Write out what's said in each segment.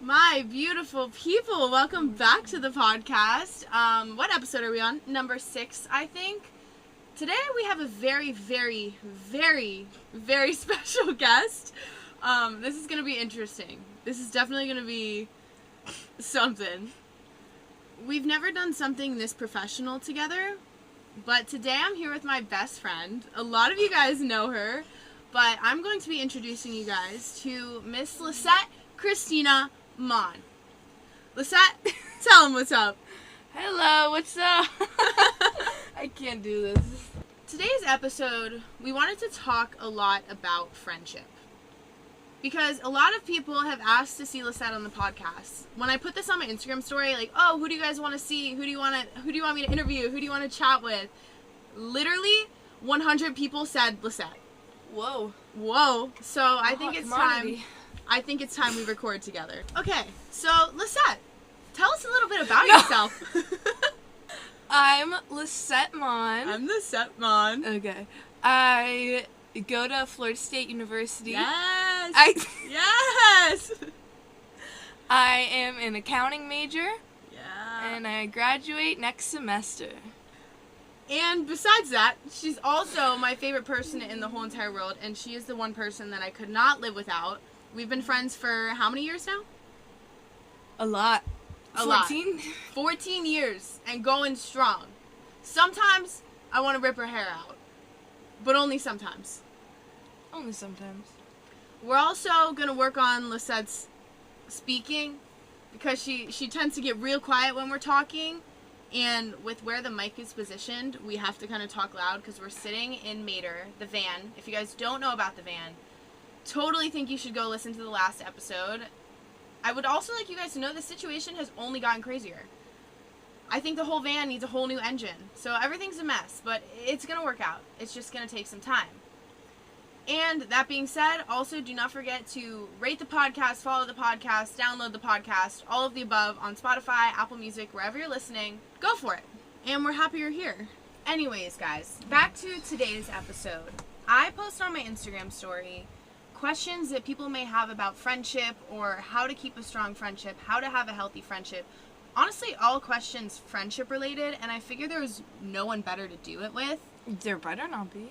My beautiful people, welcome back to the podcast. What episode are we on? Number 6, I think. Today we have a very, very, very, very special guest. This is going to be interesting. This is definitely going to be something. We've never done something this professional together, but today I'm here with my best friend. A lot of you guys know her, but I'm going to be introducing you guys to Miss Lisette Christina Mon. Lisette, tell them what's up. Hello, what's up? I can't do this. Today's episode, we wanted to talk a lot about friendship. Because a lot of people have asked to see Lisette on the podcast. When I put this on my Instagram story, like, oh, who do you guys want to see? Who do you want me to interview? Who do you want to chat with? Literally, 100 people said Lisette. Whoa. So I think it's time. I think it's time we record together. Okay, so Lisette, tell us a little bit about yourself. I'm Lisette Mon. I'm Lisette Mon. Okay. I go to Florida State University. Yes. Yes. I am an accounting major. Yeah. And I graduate next semester. And besides that, she's also my favorite person in the whole entire world, and she is the one person that I could not live without. We've been friends for how many years now? A lot. 14? 14 years and going strong. Sometimes I want to rip her hair out, but only sometimes. Only sometimes. We're also going to work on Lisette's speaking because she tends to get real quiet when we're talking, and with where the mic is positioned, we have to kind of talk loud because we're sitting in Mater, the van. If you guys don't know about the van, totally think you should go listen to the last episode. I would also like you guys to know the situation has only gotten crazier. I think the whole van needs a whole new engine. So everything's a mess, but it's going to work out. It's just going to take some time. And that being said, also do not forget to rate the podcast, follow the podcast, download the podcast, all of the above on Spotify, Apple Music, wherever you're listening. Go for it. And we're happy you're here. Anyways, guys, back to today's episode. I post on my Instagram story questions that people may have about friendship or how to keep a strong friendship, how to have a healthy friendship. Honestly, all questions friendship related, and I figure there was no one better to do it with. There better not be.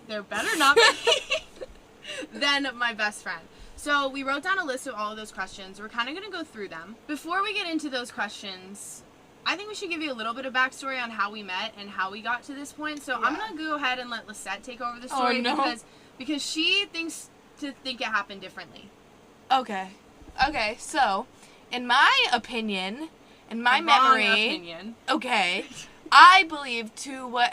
Than my best friend. So we wrote down a list of all of those questions. We're kind of going to go through them. Before we get into those questions, I think we should give you a little bit of backstory on how we met and how we got to this point. So yeah. I'm going to go ahead and let Lisette take over the story because she thinks it happened differently. Okay, so, in my opinion, in my memory, okay, I believe what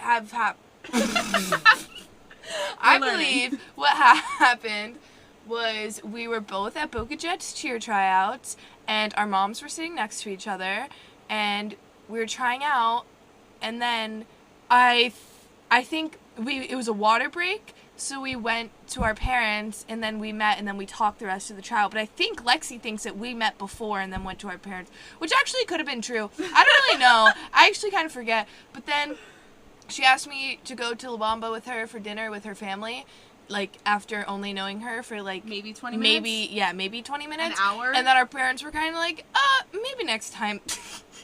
happened was we were both at Boca Jets cheer tryouts, and our moms were sitting next to each other, and we were trying out, and then I think it was a water break. So we went to our parents, and then we met, and then we talked the rest of the trial. But I think Lexi thinks that we met before and then went to our parents, which actually could have been true. I don't really know. I actually kind of forget. But then she asked me to go to La Bamba with her for dinner with her family, like, after only knowing her for, like... Maybe 20 minutes? Maybe 20 minutes. An hour? And then our parents were kind of like, maybe next time.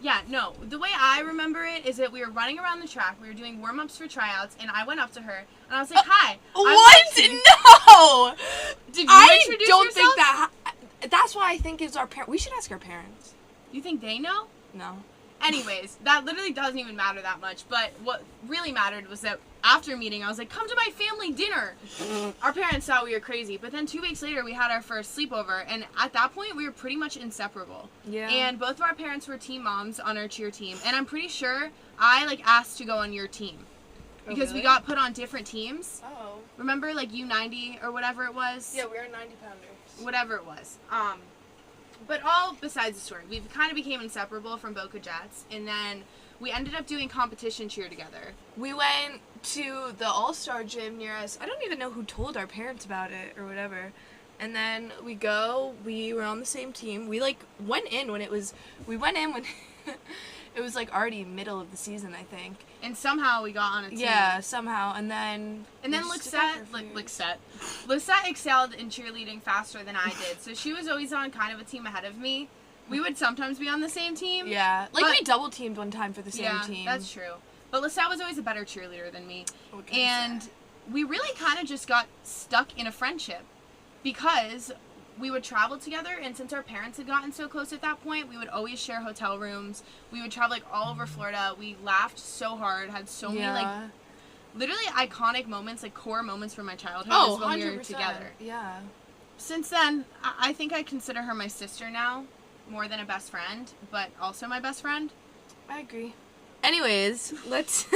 Yeah, no. The way I remember it is that we were running around the track, we were doing warm-ups for tryouts, and I went up to her, and I was like, hi. What? No! Did you introduce yourself? Think that... That's why I think it's our parents. We should ask our parents. You think they know? No. Anyways, that literally doesn't even matter that much, but what really mattered was that after meeting, I was like, come to my family dinner. Our parents thought we were crazy, but then 2 weeks later, we had our first sleepover, and at that point, we were pretty much inseparable. Yeah. And both of our parents were team moms on our cheer team, and I'm pretty sure I, asked to go on your team. Because we got put on different teams. Oh. Remember, U90 or whatever it was? Yeah, we were 90-pounders. Whatever it was. But all besides the story, we kind of became inseparable from Boca Jets, and then we ended up doing competition cheer together. We went to the All-Star gym near us. I don't even know who told our parents about it or whatever. And then we were on the same team. We went in when it was already middle of the season, I think. And somehow we got on a team. Yeah, somehow. And then Lisette excelled in cheerleading faster than I did. So she was always on kind of a team ahead of me. We would sometimes be on the same team. Yeah. Like, but, we double teamed one time for the same team. Yeah, that's true. But Lisette was always a better cheerleader than me. Okay, and we really kind of just got stuck in a friendship because we would travel together, and since our parents had gotten so close at that point, we would always share hotel rooms. We would travel, like, all over Florida. We laughed so hard, had so many, like, literally iconic moments, like, core moments from my childhood is when 100%. We were together. Yeah. Since then, I think I consider her my sister now, more than a best friend, but also my best friend. I agree. Anyways, let's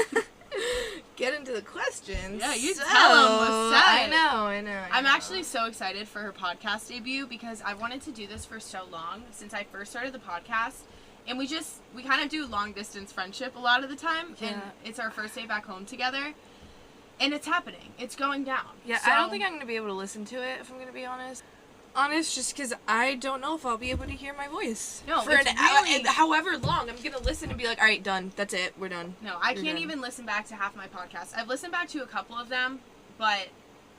get into the questions. Yeah, you tell them, Lisette. I know. I'm actually so excited for her podcast debut because I wanted to do this for so long, since I first started the podcast. And we kind of do long distance friendship a lot of the time. Yeah. And it's our first day back home together. And it's happening. It's going down. Yeah, so, I don't think I'm going to be able to listen to it, if I'm going to be honest. Just because I don't know if I'll be able to hear my voice. No, for however long, I'm going to listen and be like, all right, done. That's it. We're done. No, I can't even listen back to half my podcasts. I've listened back to a couple of them, but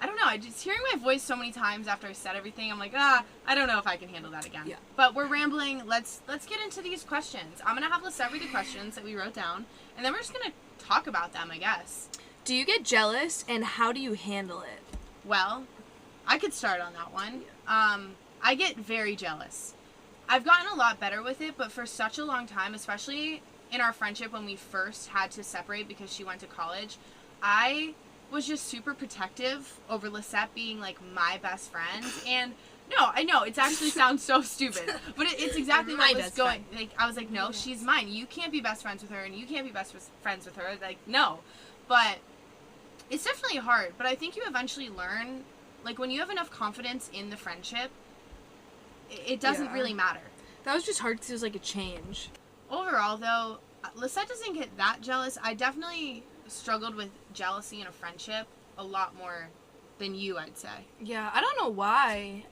I don't know. I just hearing my voice so many times after I said everything, I'm like, I don't know if I can handle that again. Yeah. But we're rambling. Let's get into these questions. I'm going to have Lisette read the questions that we wrote down, and then we're just going to talk about them, I guess. Do you get jealous, and how do you handle it? Well, I could start on that one. I get very jealous. I've gotten a lot better with it, but for such a long time, especially in our friendship when we first had to separate because she went to college, I was just super protective over Lisette being, like, my best friend. And, no, I know, it actually sounds so stupid, but it's exactly what was going. Like, I was like, no, she's mine. You can't be best friends with her, and you can't be best friends with her. Like, no. But it's definitely hard, but I think you eventually learn, like, when you have enough confidence in the friendship, it doesn't really matter. That was just hard because it was, like, a change. Overall, though, Lisette doesn't get that jealous. I definitely struggled with jealousy in a friendship a lot more than you, I'd say. Yeah, I don't know why.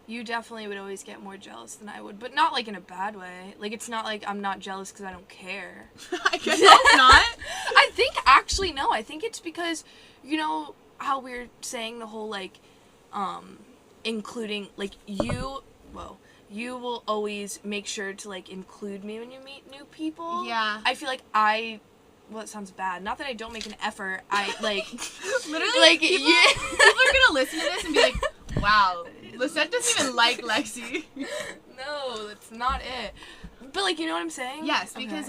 You definitely would always get more jealous than I would, but not, like, in a bad way. Like, it's not like I'm not jealous because I don't care. I guess not. I think, actually, no. I think it's because, you know how we're saying the whole, like, including, like, you will always make sure to, like, include me when you meet new people. Yeah. I feel like well, it sounds bad. Not that I don't make an effort. I, like... Literally, like, people are gonna listen to this and be like, wow, Lisette doesn't even like Lexi. No, that's not it. But, like, you know what I'm saying? Yes, because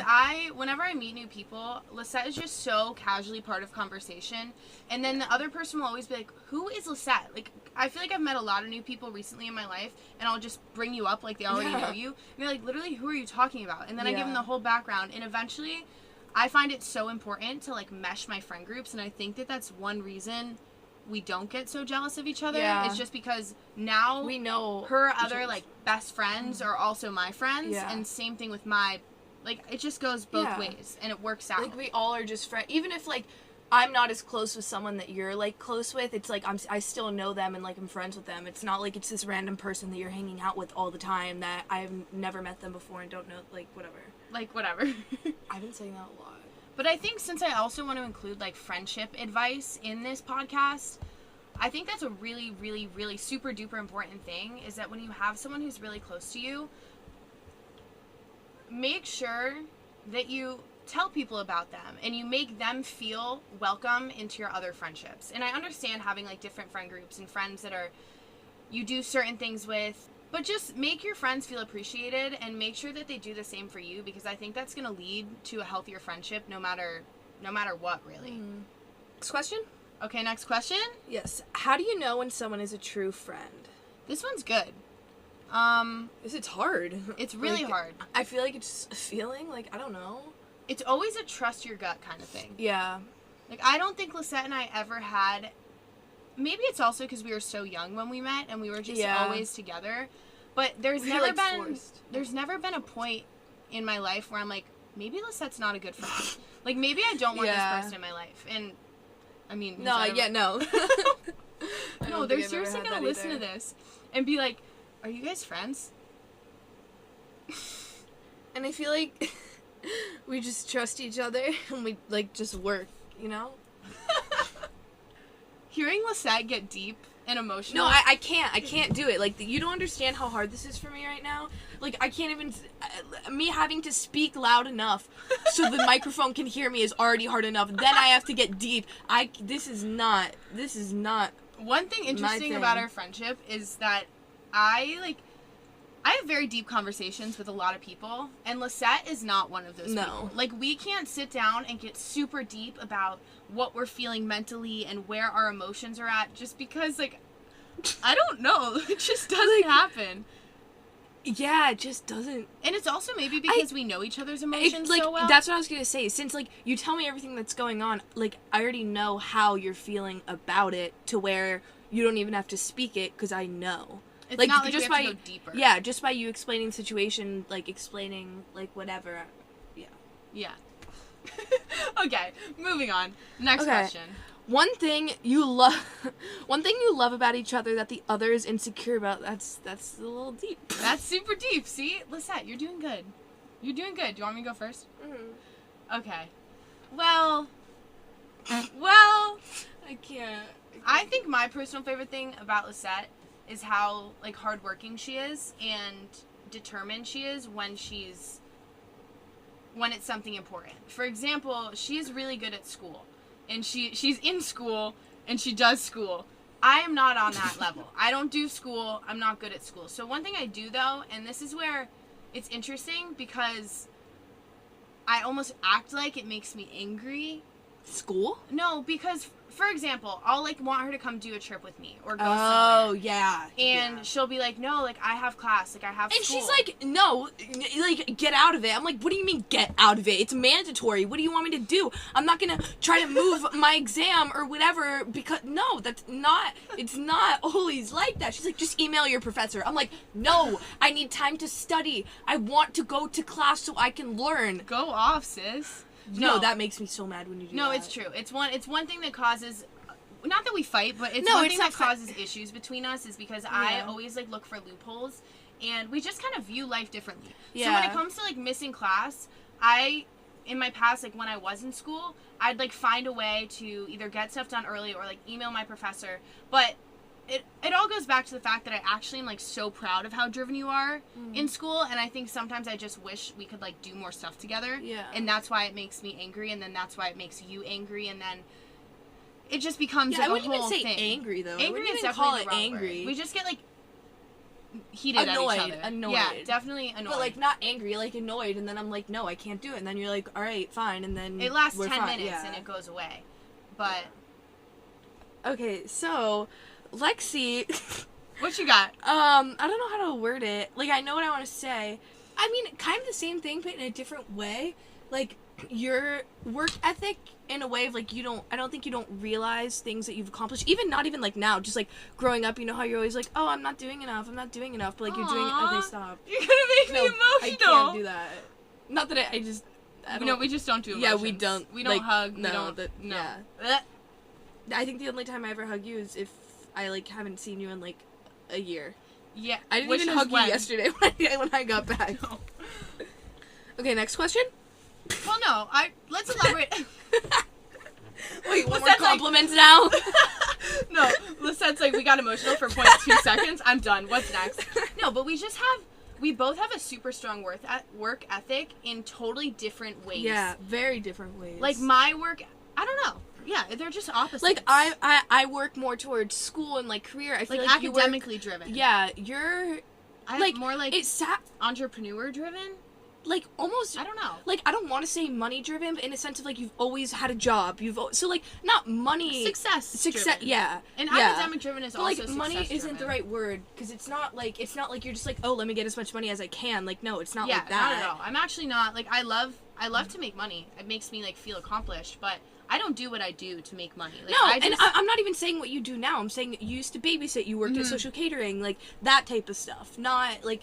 whenever I meet new people, Lisette is just so casually part of conversation. And then the other person will always be like, who is Lisette? Like, I feel like I've met a lot of new people recently in my life, and I'll just bring you up like they already know you. And they're like, literally, who are you talking about? And then I give them the whole background. And eventually, I find it so important to, like, mesh my friend groups. And I think that that's one reason we don't get so jealous of each other. Yeah. It's just because now we know her other, like, best friends are also my friends. Yeah. And same thing with my, like, it just goes both ways. And it works out. Like, we all are just friends. Even if, like, I'm not as close with someone that you're, like, close with, it's like I still know them and, like, I'm friends with them. It's not like it's this random person that you're hanging out with all the time that I've never met them before and don't know, like, whatever. Like, whatever. I've been saying that a lot. But I think since I also want to include, like, friendship advice in this podcast, I think that's a really, really, really super duper important thing, is that when you have someone who's really close to you, make sure that you tell people about them and you make them feel welcome into your other friendships. And I understand having, like, different friend groups and friends that you do certain things with, but just make your friends feel appreciated and make sure that they do the same for you, because I think that's going to lead to a healthier friendship no matter what, really. Mm. Next question? Okay, next question? Yes. How do you know when someone is a true friend? This one's good. It's hard. It's really hard. I feel like it's a feeling, like, I don't know. It's always a trust your gut kind of thing. Yeah. Like, I don't think Lisette and I ever had... Maybe it's also because we were so young when we met and we were just always together. But there's never been a point in my life where I'm like, maybe Lisette's not a good friend. Like, maybe I don't want this person in my life. And, I mean... No. No, they're seriously going to listen to this and be like, are you guys friends? And I feel like we just trust each other and we, like, just work, you know? Hearing Lisette get deep and emotional. No, I can't do it. Like, you don't understand how hard this is for me right now. Like, I can't even, me having to speak loud enough so the microphone can hear me is already hard enough. Then I have to get deep. This is not. One thing interesting about our friendship is that I have very deep conversations with a lot of people, and Lisette is not one of those people. Like, we can't sit down and get super deep about what we're feeling mentally and where our emotions are at, just because, like, I don't know. It just doesn't happen. Yeah, it just doesn't. And it's also maybe because we know each other's emotions so well. That's what I was going to say. Since, like, you tell me everything that's going on, like, I already know how you're feeling about it to where you don't even have to speak it, because I know. It's like, not like just we have to go deeper. Yeah, just by you explaining the situation, like, explaining, like, whatever. Yeah. Yeah. Okay, moving on. Next question. One thing you love about each other that the other is insecure about. That's a little deep. That's super deep. See, Lisette, you're doing good. You're doing good. Do you want me to go first? Mm-hmm. Okay. Well, I can't. I think my personal favorite thing about Lisette is how, like, hardworking she is and determined she is when it's something important. For example, she is really good at school. And she's in school, and she does school. I am not on that level. I don't do school. I'm not good at school. So one thing I do, though, and this is where it's interesting, because I almost act like it makes me angry. School? No, because, for example, I'll, like, want her to come do a trip with me or go somewhere. Oh, yeah. And she'll be like, no, like, I have class, like, I have school. And she's like, no, like, get out of it. I'm like, what do you mean get out of it? It's mandatory. What do you want me to do? I'm not going to try to move my exam or whatever, because, no, it's not always like that. She's like, just email your professor. I'm like, no, I need time to study. I want to go to class so I can learn. Go off, sis. No, that makes me so mad when you do that. No, it's true. It's one thing that causes, not that we fight, but it's one thing that causes issues between us is because I always, like, look for loopholes, and we just kind of view life differently. Yeah. So when it comes to, like, missing class, in my past, like, when I was in school, I'd, like, find a way to either get stuff done early or, like, email my professor, but it all goes back to the fact that I actually am, like, so proud of how driven you are in school, and I think sometimes I just wish we could, like, do more stuff together. Yeah. And that's why it makes me angry, and then that's why it makes you angry, and then it just becomes, like, a whole thing. I wouldn't even say angry, though. Angry is definitely the wrong word. We just get, like, heated at each other. Annoyed. Yeah, definitely annoyed. But, like, not angry, like, annoyed, and then I'm like, no, I can't do it, and then you're like, all right, fine, and then it lasts 10 minutes, and it goes away. But... Okay, so... Lexi, what you got? I don't know how to word it. Like, I know what I want to say. I mean, kind of the same thing, but in a different way. Like, your work ethic in a way of, like, I don't think you don't realize things that you've accomplished. Even not even, like, now. Just, like, growing up, you know how you're always like, oh, I'm not doing enough. But, like, you're doing it. Okay, stop. You're gonna make me emotional. I can't do that. Not that I just... No, we just don't do emotions. Yeah, we don't. We don't, like, hug. No. No. Yeah. I think the only time I ever hug you is if I, like, haven't seen you in, like, a year. Yeah. I didn't even hug you yesterday when I got back. No. Okay, next question? Well, no. Let's elaborate. Wait, one more compliment now? No. Lisette's like, we got emotional for 0.2 seconds. I'm done. What's next? No, but we both have a super strong work ethic in totally different ways. Yeah, very different ways. Like, my work, I don't know. Yeah, they're just opposites. Like, I work more towards school and, like, career. I feel like academically driven. Yeah, you're... like, more, like, entrepreneur driven? Like, almost... I don't know. Like, I don't want to say money driven, but in a sense of, like, you've always had a job. So, like, not money... Success driven. Yeah. And academic driven is also success money driven. isn't the right word, because it's not like you're just like, oh, let me get as much money as I can. Like, no, it's not like that. Yeah, not at all. I'm actually not... Like, I love to make money. It makes me, like, feel accomplished, but... I don't do what I do to make money. Like, no, and I'm not even saying what you do now. I'm saying you used to babysit, you worked at social catering, like, that type of stuff. Not, like,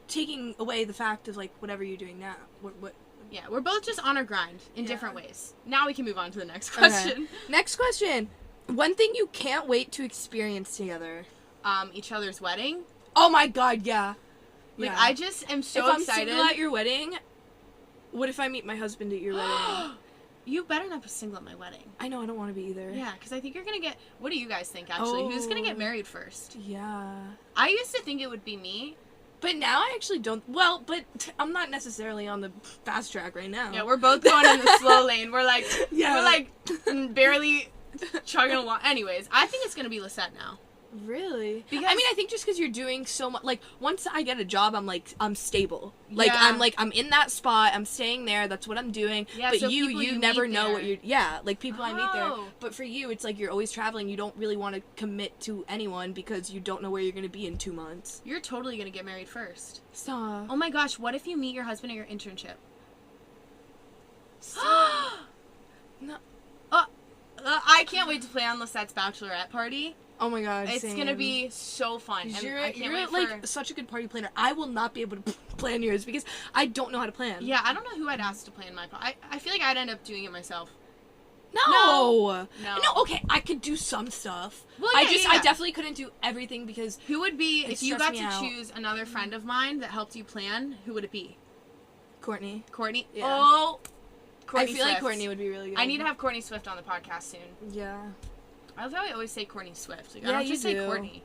taking away the fact of, like, whatever you're doing now. What? Yeah, we're both just on our grind in different ways. Now we can move on to the next question. Okay. Next question. One thing you can't wait to experience together. Each other's wedding. Oh my god, yeah. Like, I just am so excited. If I'm single at your wedding, what if I meet my husband at your wedding? You better not be single at my wedding. I know, I don't want to be either. Yeah, because I think you're going to get... What do you guys think, actually? Who's going to get married first? Yeah. I used to think it would be me. But now I actually don't... Well, but I'm not necessarily on the fast track right now. Yeah, we're both going in the slow lane. We're like... Yeah. We're like barely chugging along. Anyways, I think it's going to be Lisette now. Really? Because, I mean, I think just because you're doing so much, like, once I get a job, I'm stable. Like, Yeah. I'm in that spot, I'm staying there, that's what I'm doing. Yeah, but so you people you never meet know there. what you're, yeah, like, people I meet there. Oh. But for you, it's like you're always traveling, you don't really want to commit to anyone because you don't know where you're going to be in 2 months. You're totally going to get married first. Stop. Oh my gosh, what if you meet your husband at your internship? No. I can't wait to play on Lisette's bachelorette party. Oh my god, It's same. gonna be so fun. And You're I can't wait like for... such a good party planner. I will not be able to plan yours because I don't know how to plan. Yeah, I don't know who I'd ask to plan my... I feel like I'd end up doing it myself. No. No. Okay, I could do some stuff. Well, yeah, I definitely couldn't do everything because Who would be, It if you stressed got me to out. choose another friend of mine that helped you plan, who would it be? Courtney. Courtney? Yeah. Oh! Courtney I feel like Swift. Courtney would be really good. I need to have Courtney Swift on the podcast soon. Yeah. I love how I always say Courtney Swift. Like, I Yeah, don't you just say do. Courtney.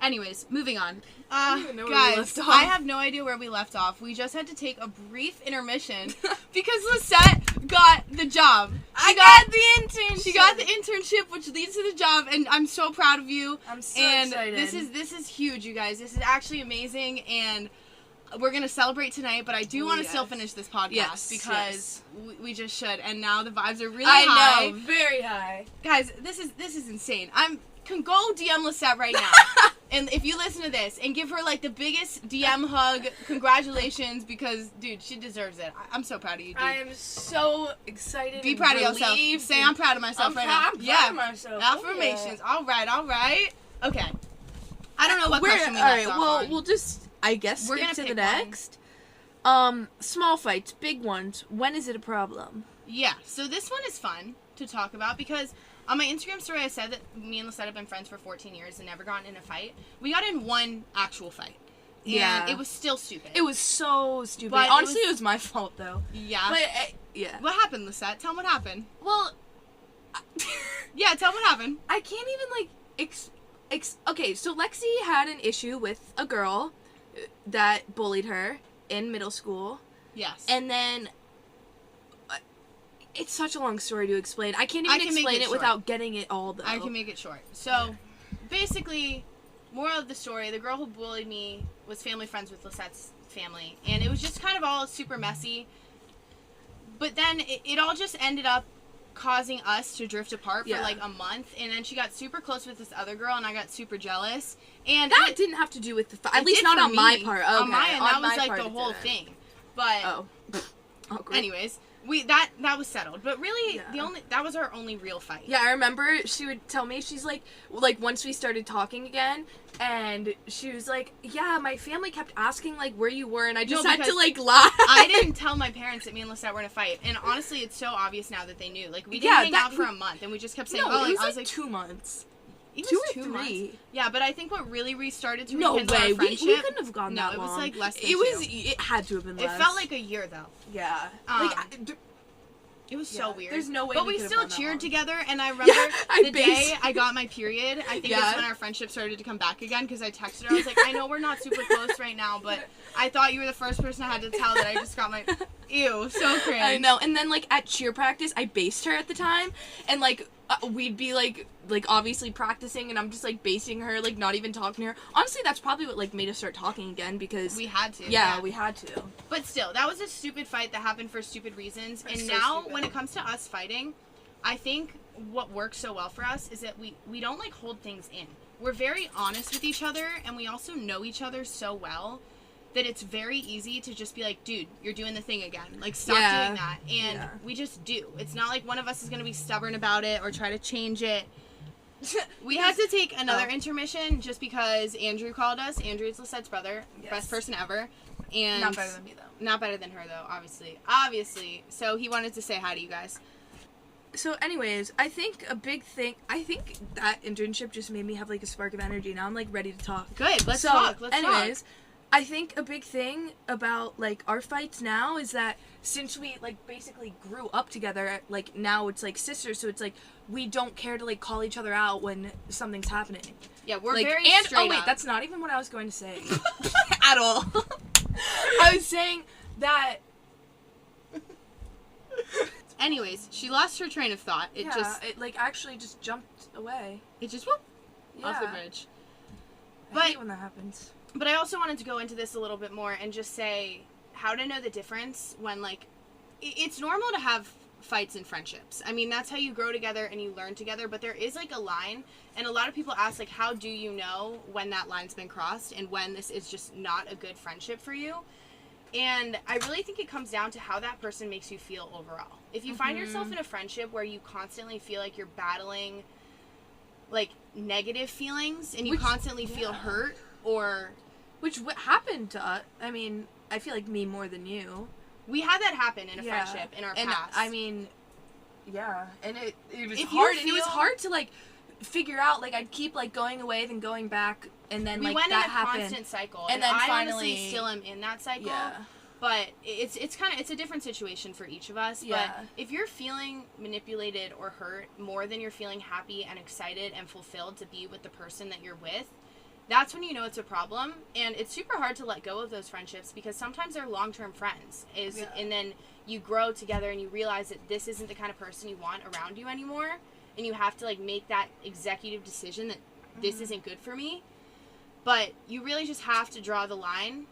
Anyways, moving on. don't even know where we Guys, left off. I have no idea where we left off. We just had to take a brief intermission because Lisette got the job. I got the internship. She got the internship, which leads to the job, and I'm so proud of you. I'm so And excited. this is huge, you guys. This is actually amazing, and we're gonna celebrate tonight. But I do want to still finish this podcast Yes. we just should. And now the vibes are really I high. know, very high. Guys, this is insane. Can go DM Lisette right now. And if you listen to this and give her like the biggest DM hug, congratulations, because dude, she deserves it. I'm so proud of you, dude. I am so excited. Be and proud of yourself. relieved Say and- I'm proud of myself right now. I'm proud of myself. Oh, Affirmations. yeah. All right. Okay. I don't know what question we all left right, off well, on. we'll just, I guess, We're skip gonna to the pick one. next. Small fights, big ones. When is it a problem? Yeah, so this one is fun to talk about because on my Instagram story I said that me and Lisette have been friends for 14 years and never gotten in a fight. We got in one actual fight. And Yeah. it was still stupid. It was so stupid. But Honestly, it was my fault, though. Yeah. But, yeah. What happened, Lisette? Tell them what happened. Well, Yeah, tell them what happened. I can't even, like, okay, so Lexi had an issue with a girl that bullied her in middle school. Yes. And then, it's such a long story to explain. I can't I even can make explain it it short. without getting it all, though. I can make it short. So, basically, moral of the story, the girl who bullied me was family friends with Lisette's family. And it was just kind of all super messy. But then it all just ended up causing us to drift apart for Yeah. like a month. And then she got super close with this other girl, and I got super jealous. And That didn't have to do with the fight. At it least did not for on my me. part. Okay. On my end, that on was my like part the it whole didn't. thing. But Oh. Awkward. anyways, that was settled. But really, Yeah. that was our only real fight. Yeah, I remember she would tell me, she's like once we started talking again, and she was like, yeah, my family kept asking, like, where you were, and I just had to, because like, lie. I didn't tell my parents that me and Lisette were in a fight, and honestly, it's so obvious now that they knew. Like, we didn't Yeah, hang that- out for a month, and we just kept saying, No, "Oh, it was I was like 2 months. it 2 was or 2 months." 3. Yeah, but I think what really restarted to No rekindle way. our We friendship. couldn't have gone No, that it was long. like less than It had to have been It less. felt like a year though. Yeah. Um, like, It was so Yeah, weird. there's no way But we we could've still gone that cheered long. together, and I remember I the day basically- I got my period. I think Yeah. that's when our friendship started to come back again, because I texted her. I was like, I know we're not super close right now, but I thought you were the first person I had to tell that I just got my... Ew, so cringe. I know. And then, like, at cheer practice, I based her at the time, and, like, we'd be, like, obviously practicing, and I'm just, like, basing her, like, not even talking to her. Honestly, that's probably what, like, made us start talking again, because... We had to. Yeah, we had to. But still, that was a stupid fight that happened for stupid reasons. It's And so now, stupid. when it comes to us fighting, I think what works so well for us is that we don't, like, hold things in. We're very honest with each other, and we also know each other so well that it's very easy to just be like, dude, you're doing the thing again. Like, stop Yeah. doing that. And Yeah. we just do. It's not like one of us is going to be stubborn about it or try to change it. We had to take another intermission just because Andrew called us. Andrew is Lisette's brother. Yes. Best person ever. And Not better than me, though. not better than her, though, obviously. Obviously. So he wanted to say hi to you guys. So, anyways, I think a big thing... I think that internship just made me have, like, a spark of energy. Now I'm, like, ready to talk. Good. Let's So, talk. Let's anyways, I think a big thing about, like, our fights now is that since we, like, basically grew up together, like, now it's, like, sisters, so it's, like, we don't care to, like, call each other out when something's happening. Yeah, we're like, very and, straight oh, wait, up. that's not even what I was going to say. At all. I was saying that... Anyways, she lost her train of thought. It like, actually just jumped away. It just, whoop, Yeah. off the bridge. I hate when that happens. But I also wanted to go into this a little bit more and just say how to know the difference when, like, it's normal to have fights in friendships. I mean, that's how you grow together and you learn together, but there is, like, a line, and a lot of people ask, like, how do you know when that line's been crossed and when this is just not a good friendship for you? And I really think it comes down to how that person makes you feel overall. If you find yourself in a friendship where you constantly feel like you're battling, like, negative feelings and you constantly feel hurt or... Which happened to us. I mean, I feel like me more than you. We had that happen in a friendship in our and past. I mean, yeah. And it was If hard. you And it was feel- hard to, like, figure out. Like, I'd keep, like, going away, then going back. And then, we like, went that in a happened. constant cycle. And then I finally... honestly still am in that cycle. Yeah. But it's a different situation for each of us. Yeah. But if you're feeling manipulated or hurt more than you're feeling happy and excited and fulfilled to be with the person that you're with, that's when you know it's a problem. And it's super hard to let go of those friendships because sometimes they're long-term friends. And then you grow together and you realize that this isn't the kind of person you want around you anymore. And you have to, like, make that executive decision that this isn't good for me. But you really just have to draw the line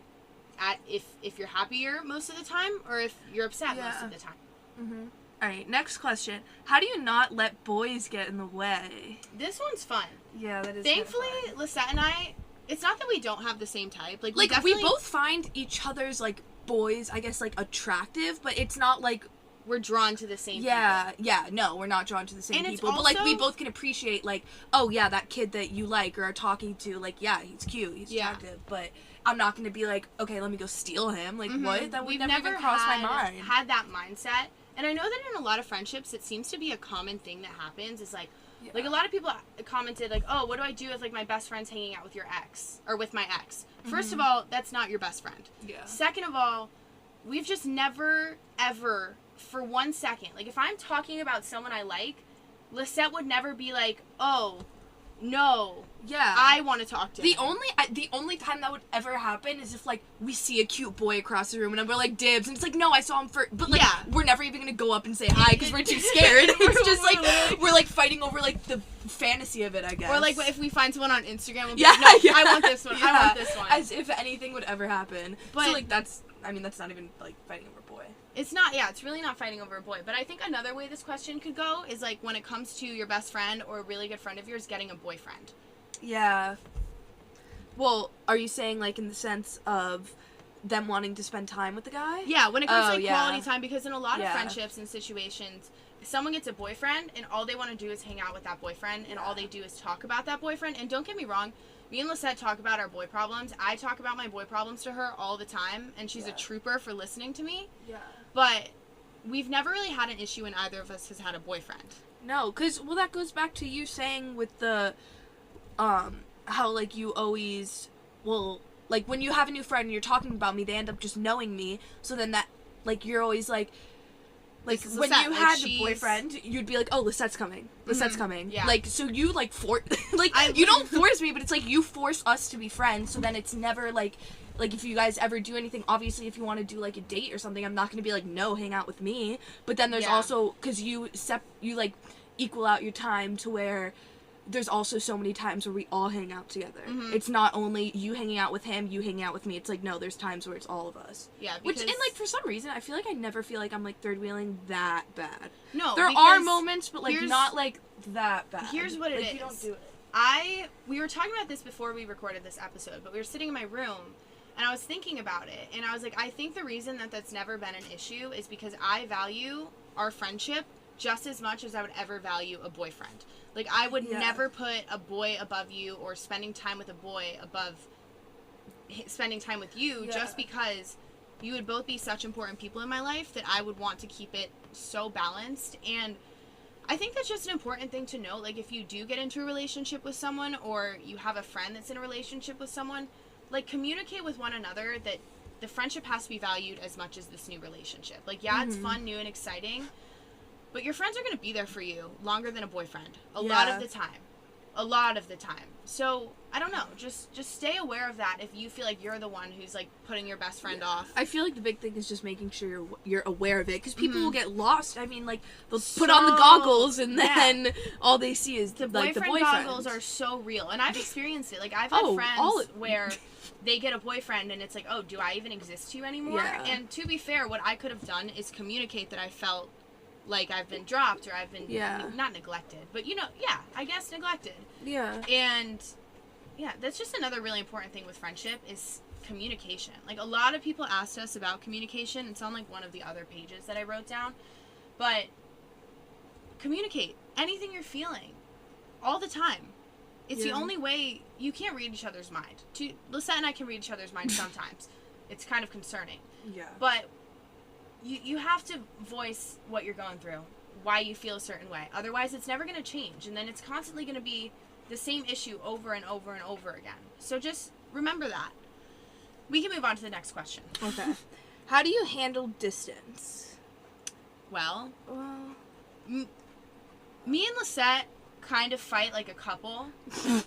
at if you're happier most of the time or if you're upset most of the time. Mm-hmm. All right, next question. How do you not let boys get in the way? This one's fun. Yeah, that is Thankfully, kind of fun. Lisette and I, it's not that we don't have the same type. Like we both find each other's, like, boys, I guess, like, attractive, but it's not, like... We're drawn to the same people. Yeah, no, we're not drawn to the same And people. it's But, like, we also- both can appreciate, like, oh, yeah, that kid that you like or are talking to, like, yeah, he's cute, he's attractive, but I'm not going to be like, okay, let me go steal him. Like, what? That would never even cross my mind. Had that mindset. And I know that in a lot of friendships, it seems to be a common thing that happens. Is like a lot of people commented, like, oh, what do I do if, like, my best friend's hanging out with your ex or with my ex? First of all, that's not your best friend. Yeah. Second of all, we've just never, ever, for 1 second, like, if I'm talking about someone I like, Lisette would never be like, oh, no, Yeah. I want to talk to him. The only time that would ever happen is if, like, we see a cute boy across the room and we're like, dibs, and it's like, no, I saw him first, but, like, we're never even gonna go up and say hi because we're too scared. It's just like we're, like, fighting over, like, the fantasy of it, I guess. Or, like, if we find someone on Instagram, we'll be like, no, I want this one, I want this one. As if anything would ever happen. But, so, like, that's not even, like, fighting over a boy. It's not, it's really not fighting over a boy. But I think another way this question could go is, like, when it comes to your best friend or a really good friend of yours getting a boyfriend. Yeah. Well, are you saying, like, in the sense of them wanting to spend time with the guy? Yeah, when it comes to, like, quality time, because in a lot of friendships and situations, someone gets a boyfriend, and all they want to do is hang out with that boyfriend, and all they do is talk about that boyfriend. And don't get me wrong, me and Lisette talk about our boy problems. I talk about my boy problems to her all the time, and she's a trooper for listening to me. Yeah. But we've never really had an issue when either of us has had a boyfriend. No, because, well, that goes back to you saying with the, how, like, you always, well, like, when you have a new friend and you're talking about me, they end up just knowing me, so then that, like, you're always, like, when Lisette, you had a boyfriend, you'd be like, oh, Lisette's coming. Lisette's coming. Yeah. Like, so you, like, you don't force me, but it's like, you force us to be friends, so then it's never, like, if you guys ever do anything, obviously, if you want to do, like, a date or something, I'm not going to be like, no, hang out with me, but then there's also, because you, like, equal out your time to where there's also so many times where we all hang out together. It's not only you hanging out with him, you hanging out with me. It's like, no, there's times where it's all of us. Yeah, Which, and, like, for some reason, I feel like I never feel like I'm, like, third-wheeling that bad. No, there are moments, but, like, not, like, that bad. Here's what it is. You don't do it. We were talking about this before we recorded this episode, but we were sitting in my room, and I was thinking about it, and I was like, I think the reason that that's never been an issue is because I value our friendship just as much as I would ever value a boyfriend. Like, I would never put a boy above you or spending time with a boy above spending time with you just because you would both be such important people in my life that I would want to keep it so balanced. And I think that's just an important thing to know. Like, if you do get into a relationship with someone or you have a friend that's in a relationship with someone, like, communicate with one another that the friendship has to be valued as much as this new relationship. Like, yeah, it's fun, new, and exciting, but your friends are going to be there for you longer than a boyfriend. A lot of the time. So, I don't know. Just stay aware of that if you feel like you're the one who's, like, putting your best friend off. I feel like the big thing is just making sure you're aware of it, because people will get lost. I mean, like, they'll put on the goggles, and then all they see is, the boyfriend goggles are so real. And I've experienced it. Like, I've had friends where they get a boyfriend, and it's like, oh, do I even exist to you anymore? Yeah. And to be fair, what I could have done is communicate that I felt like I've been dropped, or I've been not neglected, but I guess neglected. Yeah. And that's just another really important thing with friendship is communication. Like, a lot of people asked us about communication. It's on, like, one of the other pages that I wrote down. But communicate anything you're feeling all the time. It's the only way. You can't read each other's mind. Lisette and I can read each other's mind sometimes. It's kind of concerning. Yeah. But you have to voice what you're going through, why you feel a certain way. Otherwise, it's never going to change. And then it's constantly going to be the same issue over and over and over again. So just remember that. We can move on to the next question. Okay. How do you handle distance? Well, me and Lisette kind of fight like a couple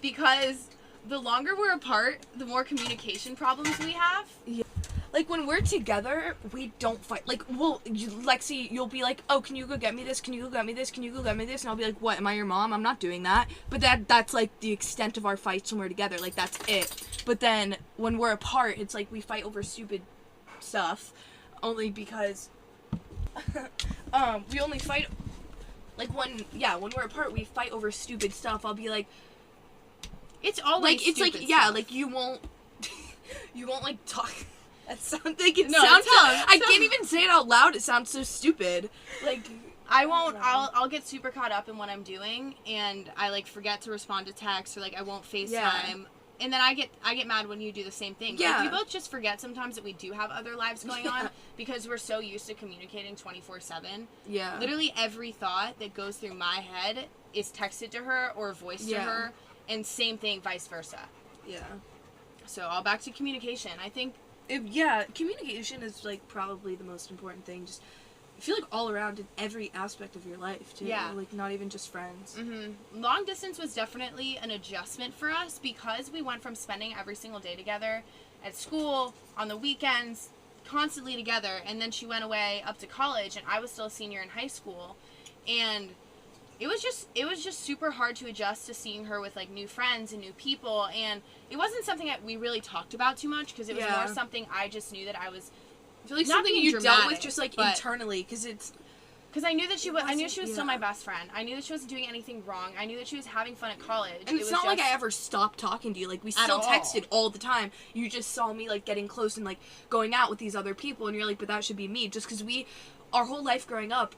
because the longer we're apart, the more communication problems we have. Yeah. Like, when we're together, we don't fight. Like, Lexi, you'll be like, oh, can you go get me this? Can you go get me this? Can you go get me this? And I'll be like, what, am I your mom? I'm not doing that. But that's, like, the extent of our fights when we're together. Like, that's it. But then, when we're apart, it's like we fight over stupid stuff. Only because, we only fight, like, when we're apart, we fight over stupid stuff. I'll be like, it's always like, it's like, stuff. like, you won't, like, talk. That sounds like I can't even say it out loud. It sounds so stupid. Like, I won't. I'll get super caught up in what I'm doing, and I, like, forget to respond to text, or, like, I won't FaceTime. Yeah. And then I get mad when you do the same thing. Yeah. Like, we both just forget sometimes that we do have other lives going on because we're so used to communicating 24/7. Yeah. Literally every thought that goes through my head is texted to her or voiced to her, and same thing, vice versa. Yeah. So all back to communication. I think. Communication is, like, probably the most important thing. Just, I feel like all around in every aspect of your life, too. Yeah. Like, not even just friends. Mm-hmm. Long distance was definitely an adjustment for us because we went from spending every single day together at school, on the weekends, constantly together, and then she went away up to college, and I was still a senior in high school, and it was just super hard to adjust to seeing her with, like, new friends and new people, and it wasn't something that we really talked about too much because it was more something I just knew that I was. I feel like not something being you dramatic, dealt with just, like, internally, because I knew that she was still my best friend. I knew that she wasn't doing anything wrong. I knew that she was having fun at college. And it's not like I ever stopped talking to you. Like, we still texted all the time. You just saw me, like, getting close and, like, going out with these other people, and you're like, but that should be me. Just because our whole life growing up,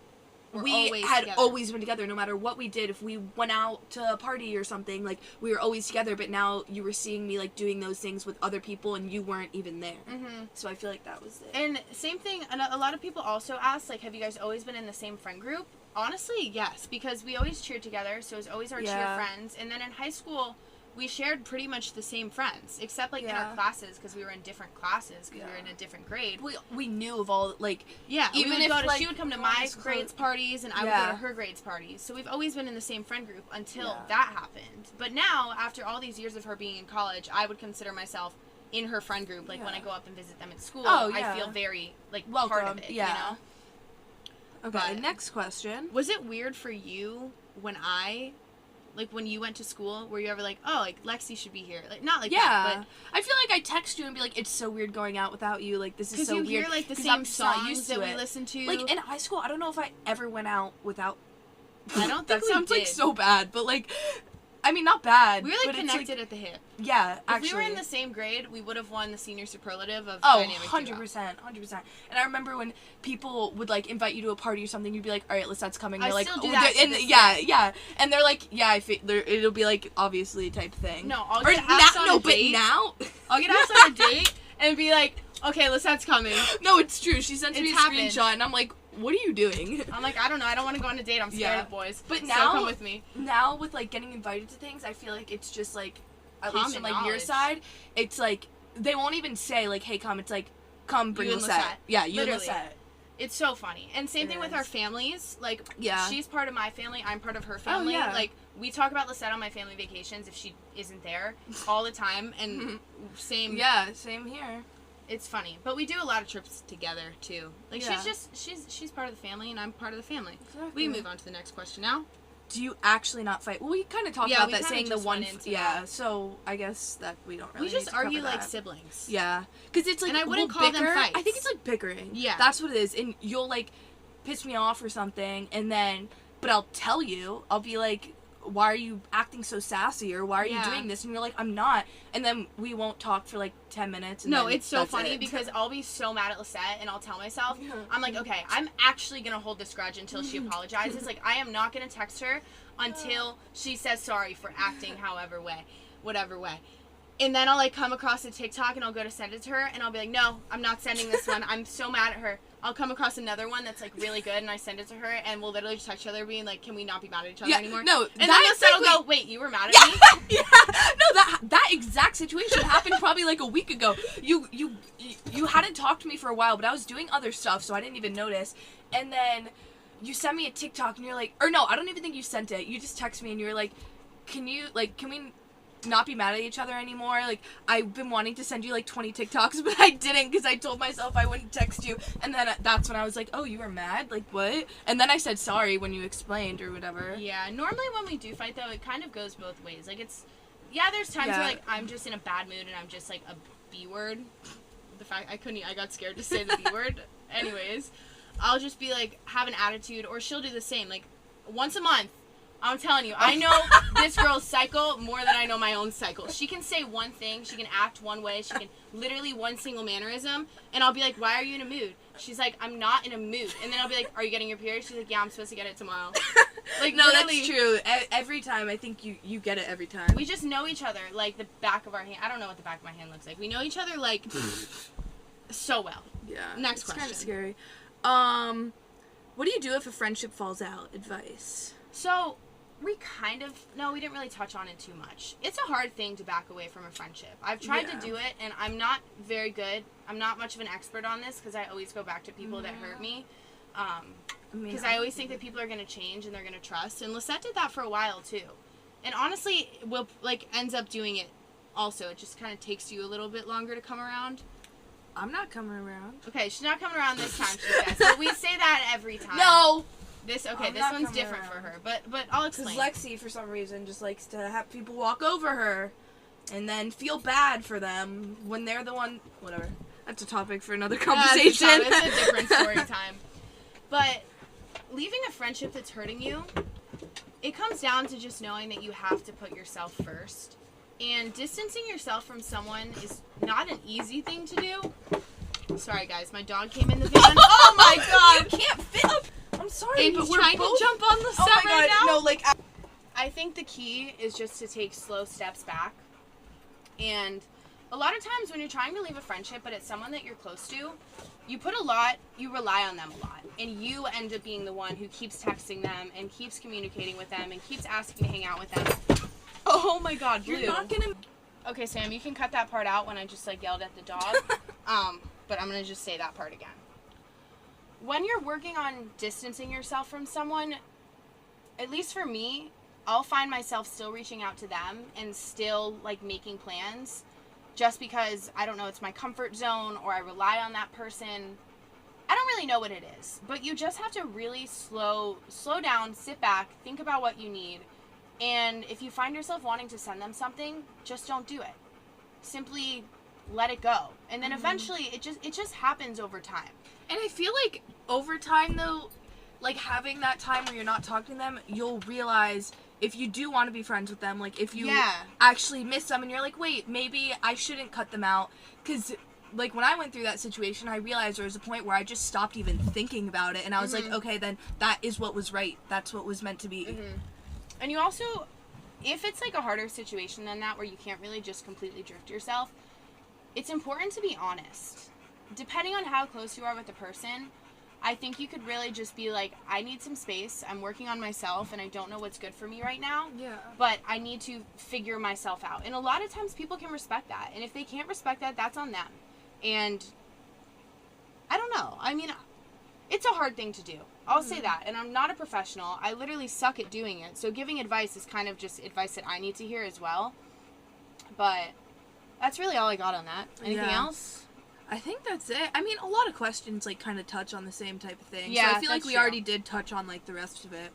we had always been together, no matter what we did. If we went out to a party or something, like, we were always together, but now you were seeing me, like, doing those things with other people, and you weren't even there. Mm-hmm. So I feel like that was it. And same thing, a lot of people also ask, like, have you guys always been in the same friend group? Honestly, yes, because we always cheered together, so it was always our cheer friends. And then in high school, we shared pretty much the same friends, except, like, in our classes, because we were in different classes, because we were in a different grade. We knew of all, like... Yeah, even if, like, she would come to my grades parties, and I would go to her grades parties. So we've always been in the same friend group until that happened. But now, after all these years of her being in college, I would consider myself in her friend group. Like, when I go up and visit them at school, I feel very, like, welcome, part of it, you know? Okay, but next question. Was it weird for you when when you went to school, were you ever like, oh, like, Lexi should be here? Like, not like that, but... I feel like I text you and be like, it's so weird going out without you. Like, this is so weird. Because you hear, like, the same songs that we listen to. Like, in high school, I don't know if I ever went out without... I don't think that sounds, like, so bad, but, like... I mean, not bad. We were, like, connected at the hip. Yeah, actually. If we were in the same grade, we would have won the senior superlative of Dynamic 100%. And I remember when people would, like, invite you to a party or something, you'd be like, all right, Lisette's coming. They're like, still do that and yeah. And they're like, yeah, it'll be, like, obviously type thing. No, I'll get asked on a date. But now... I'll get asked on a date and be like, okay, Lisette's coming. No, it's true. She sent me a screenshot, and I'm like... What are you doing? I'm like, I don't know. I don't want to go on a date. I'm scared of boys. But now, so come with me. Now, with, like, getting invited to things, I feel like it's just, like, at least on, like, your side, it's, like, they won't even say, like, hey, come. It's like, come bring Lisette. Yeah, you and Lisette. It's so funny. And same thing with our families. Like, she's part of my family. I'm part of her family. Oh, yeah. Like, we talk about Lisette on my family vacations if she isn't there all the time. And same. Yeah, same here. It's funny. But we do a lot of trips together, too. Like, she's part of the family, and I'm part of the family. Exactly. We can move on to the next question now. Do you actually not fight? Well, we kind of talked about that, saying the one. So I guess that we don't really. We just argue like siblings. Yeah, because it's like, and I wouldn't call them fights. I think it's like bickering. Yeah, that's what it is. And you'll like piss me off or something, and then, but I'll tell you. I'll be like, why are you acting so sassy, or why are you doing this? And you're like, I'm not. And then we won't talk for like 10 minutes. And no, it's so funny because I'll be so mad at Lisette, and I'll tell myself, I'm like, okay, I'm actually going to hold this grudge until she apologizes. Like, I am not going to text her until she says sorry for acting whatever way. And then I'll like come across a TikTok and I'll go to send it to her and I'll be like, no, I'm not sending this one. I'm so mad at her. I'll come across another one that's like really good and I send it to her and we'll literally just text each other being like, can we not be mad at each other anymore? No, and then Lisette will go, wait, you were mad at me? Yeah. No, that exact situation happened probably like a week ago. You hadn't talked to me for a while, but I was doing other stuff, so I didn't even notice. And then you sent me a TikTok and you're like, or no, I don't even think you sent it. You just texted me and you were like, can we not be mad at each other anymore? Like, I've been wanting to send you like 20 TikToks, but I didn't because I told myself I wouldn't text you. And then that's when I was like, oh, you were mad? Like, what? And then I said sorry when you explained or whatever. Yeah, normally when we do fight though, it kind of goes both ways. Like, there's times where like I'm just in a bad mood and I'm just like a B word. The fact I got scared to say the B word. Anyways, I'll just be like, have an attitude, or she'll do the same. Like, once a month, I'm telling you, I know this girl's cycle more than I know my own cycle. She can say one thing, she can act one way, she can literally one single mannerism, and I'll be like, why are you in a mood? She's like, I'm not in a mood. And then I'll be like, are you getting your period? She's like, yeah, I'm supposed to get it tomorrow. Like, no, that's true. Every time, I think you get it every time. We just know each other, like the back of our hand. I don't know what the back of my hand looks like. We know each other, like, so well. Yeah. Next question. It's kind of scary. What do you do if a friendship falls out? Advice. So, we didn't really touch on it too much. It's a hard thing to back away from a friendship. I've tried to do it, and I'm not very good. I'm not much of an expert on this, because I always go back to people that hurt me. Because I always think that people are going to change, and they're going to trust. And Lisette did that for a while, too. And honestly, ends up doing it also. It just kind of takes you a little bit longer to come around. I'm not coming around. Okay, she's not coming around this time, she says. But we say that every time. No! This one's different for her, but I'll explain. Because Lexi, for some reason, just likes to have people walk over her and then feel bad for them when they're the one... Whatever. That's a topic for another conversation. Yeah, it's a different story time. But leaving a friendship that's hurting you, it comes down to just knowing that you have to put yourself first. And distancing yourself from someone is not an easy thing to do. Sorry, guys. My dog came in the van. Oh, my God. You can't fit up. I'm sorry, but we're trying to jump on the set right now. No, like, I think the key is just to take slow steps back. And a lot of times when you're trying to leave a friendship, but it's someone that you're close to, you rely on them a lot. And you end up being the one who keeps texting them and keeps communicating with them and keeps asking to hang out with them. Oh my God, Blue. You're not gonna... Okay, Sam, you can cut that part out when I just, like, yelled at the dog. But I'm gonna just say that part again. When you're working on distancing yourself from someone, at least for me, I'll find myself still reaching out to them and still, like, making plans just because, I don't know, it's my comfort zone or I rely on that person. I don't really know what it is, but you just have to really slow down, sit back, think about what you need, and if you find yourself wanting to send them something, just don't do it. Simply let it go. And then eventually it just happens over time. And I feel like over time, though, like, having that time where you're not talking to them, you'll realize if you do want to be friends with them, like, if you actually miss them and you're like, wait, maybe I shouldn't cut them out. Because, like, when I went through that situation, I realized there was a point where I just stopped even thinking about it. And I was like, okay, then that is what was right. That's what was meant to be. And you also, if it's, like, a harder situation than that where you can't really just completely drift yourself, it's important to be honest. Depending on how close you are with the person, I think you could really just be like, I need some space. I'm working on myself, and I don't know what's good for me right now. Yeah. But I need to figure myself out. And a lot of times people can respect that. And if they can't respect that, that's on them. And I don't know. I mean, it's a hard thing to do. I'll say that. And I'm not a professional. I literally suck at doing it. So giving advice is kind of just advice that I need to hear as well. But that's really all I got on that. Anything else? I think that's it. I mean, a lot of questions, like, kind of touch on the same type of thing. Yeah, so I feel like we already did touch on, like, the rest of it.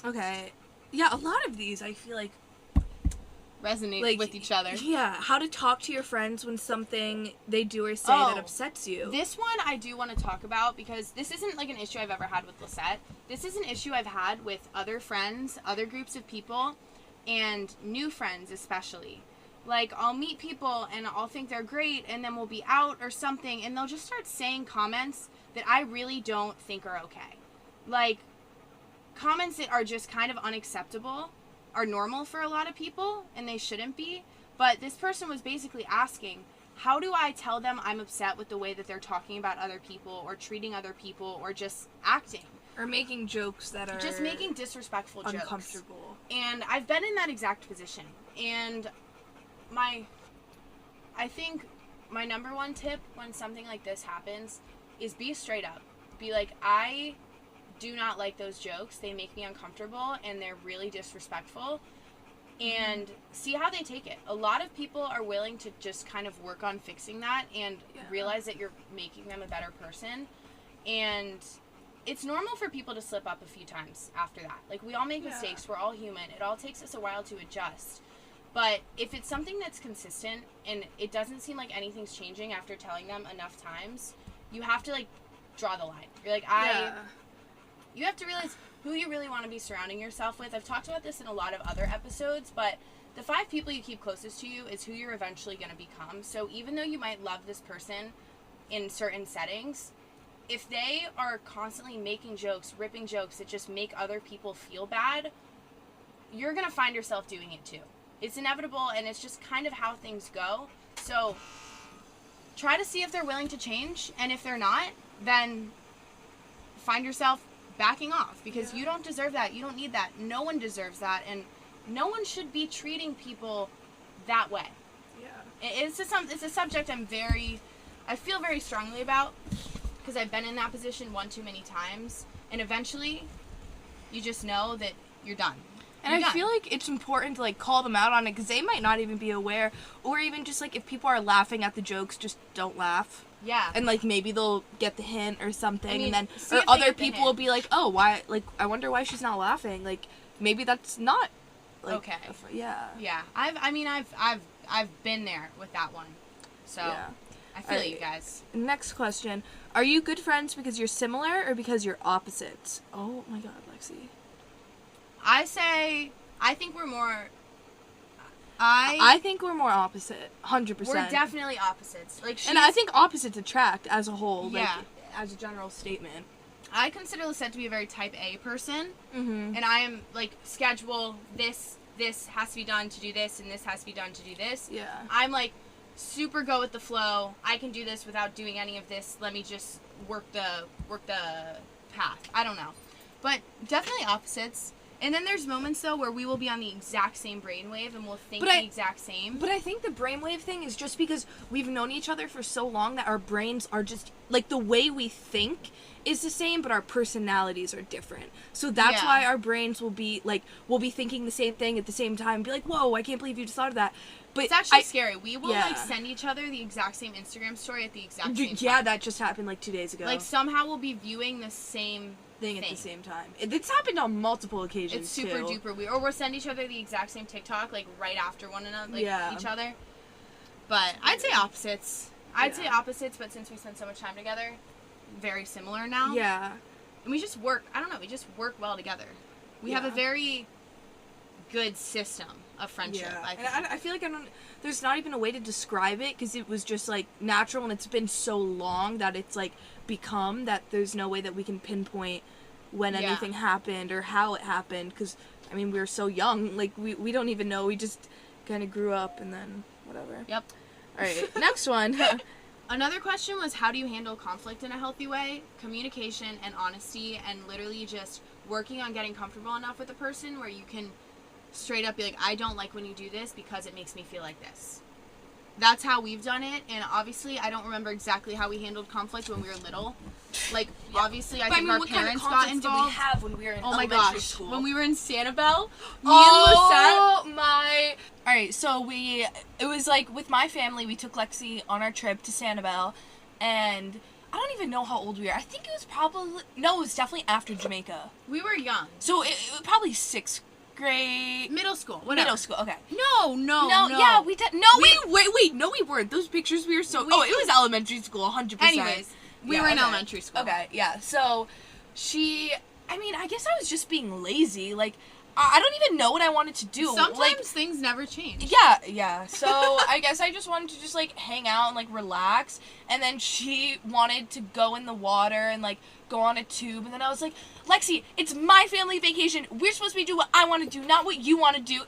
Okay. Yeah, a lot of these, I feel like... resonate with each other. Yeah, how to talk to your friends when something they do or say that upsets you. This one I do want to talk about, because this isn't, like, an issue I've ever had with Lisette. This is an issue I've had with other friends, other groups of people, and new friends especially. Like, I'll meet people, and I'll think they're great, and then we'll be out or something, and they'll just start saying comments that I really don't think are okay. Like, comments that are just kind of unacceptable are normal for a lot of people, and they shouldn't be. But this person was basically asking, how do I tell them I'm upset with the way that they're talking about other people, or treating other people, or just acting? Or making jokes that are... just making disrespectful uncomfortable. jokes. And I've been in that exact position. And... I think my number one tip when something like this happens is be straight up. Be like, I do not like those jokes. They make me uncomfortable, and they're really disrespectful. And see how they take it. A lot of people are willing to just kind of work on fixing that and realize that you're making them a better person. And it's normal for people to slip up a few times after that. Like, we all make mistakes. We're all human. It all takes us a while to adjust. But if it's something that's consistent and it doesn't seem like anything's changing after telling them enough times, you have to, like, draw the line. You're like, you have to realize who you really want to be surrounding yourself with. I've talked about this in a lot of other episodes, but the 5 people you keep closest to you is who you're eventually going to become. So even though you might love this person in certain settings, if they are constantly making jokes, ripping jokes that just make other people feel bad, you're going to find yourself doing it too. It's inevitable, and it's just kind of how things go. So try to see if they're willing to change, and if they're not, then find yourself backing off, because you don't deserve that. You don't need that. No one deserves that, and no one should be treating people that way. Yeah. It's a subject I feel very strongly about, because I've been in that position one too many times, and eventually you just know that you're done. And I feel like it's important to, like, call them out on it, because they might not even be aware. Or even just, like, if people are laughing at the jokes, just don't laugh. Yeah. And, like, maybe they'll get the hint or something. I mean, and then, or other people will be like, oh, why, like, I wonder why she's not laughing. Like, maybe that's not, like, okay. Yeah. Yeah. I've been there with that one. So, I feel you guys. Next question. Are you good friends because you're similar or because you're opposites? Oh, my God, Lexi. I think we're more... I think we're more opposite, 100%. We're definitely opposites. Like, and I think opposites attract as a whole, like, as a general statement. I consider Lisette to be a very type A person, and I am, like, schedule, this has to be done to do this, and this has to be done to do this. Yeah. I'm, like, super go with the flow. I can do this without doing any of this. Let me just work the path. I don't know. But definitely opposites. And then there's moments, though, where we will be on the exact same brainwave and we'll think the exact same. But I think the brainwave thing is just because we've known each other for so long that our brains are just, like, the way we think is the same, but our personalities are different. So that's why our brains will be, like, we'll be thinking the same thing at the same time and be like, whoa, I can't believe you just thought of that. But it's actually scary. We will, like, send each other the exact same Instagram story at the exact same time. Yeah, that just happened, like, 2 days ago. Like, somehow we'll be viewing the same thing at the same time. It's happened on multiple occasions. It's super duper weird. Or we'll send each other the exact same TikTok, like, right after one another, like, each other. But I'd say opposites. I'd say opposites, but since we spend so much time together, very similar now. Yeah. And we just work, I don't know, we just work well together. We have a very good system of friendship, I think. And I feel like there's not even a way to describe it, because it was just, like, natural, and it's been so long that it's, like, become that there's no way that we can pinpoint when anything happened or how it happened, because, I mean, we were so young, like, we don't even know, we just kind of grew up and then whatever. Yep. Alright, next one. Another question was, how do you handle conflict in a healthy way? Communication and honesty, and literally just working on getting comfortable enough with a person where you can straight up be like, I don't like when you do this because it makes me feel like this. That's how we've done it, and obviously I don't remember exactly how we handled conflict when we were little. Like, obviously I think our parents got involved. Did we have when we were in elementary school? When we were in Sanibel, me oh and Lisette. my! All right, so it was like with my family, we took Lexi on our trip to Sanibel, and I don't even know how old we were. I think it was definitely after Jamaica. We were young. So it was probably 6th grade. Middle school, whatever. Middle school, okay. No. Yeah, we did. No, wait, no, we weren't. Those pictures we were so. It was elementary school, 100%. Anyways, we were in elementary school. Okay, yeah. So, I guess I was just being lazy. Like, I don't even know what I wanted to do. Sometimes things never change. Yeah. So, I guess I just wanted to just, like, hang out and, like, relax. And then she wanted to go in the water and, like, go on a tube. And then I was like, Lexi, it's my family vacation. We're supposed to be doing what I want to do, not what you want to do.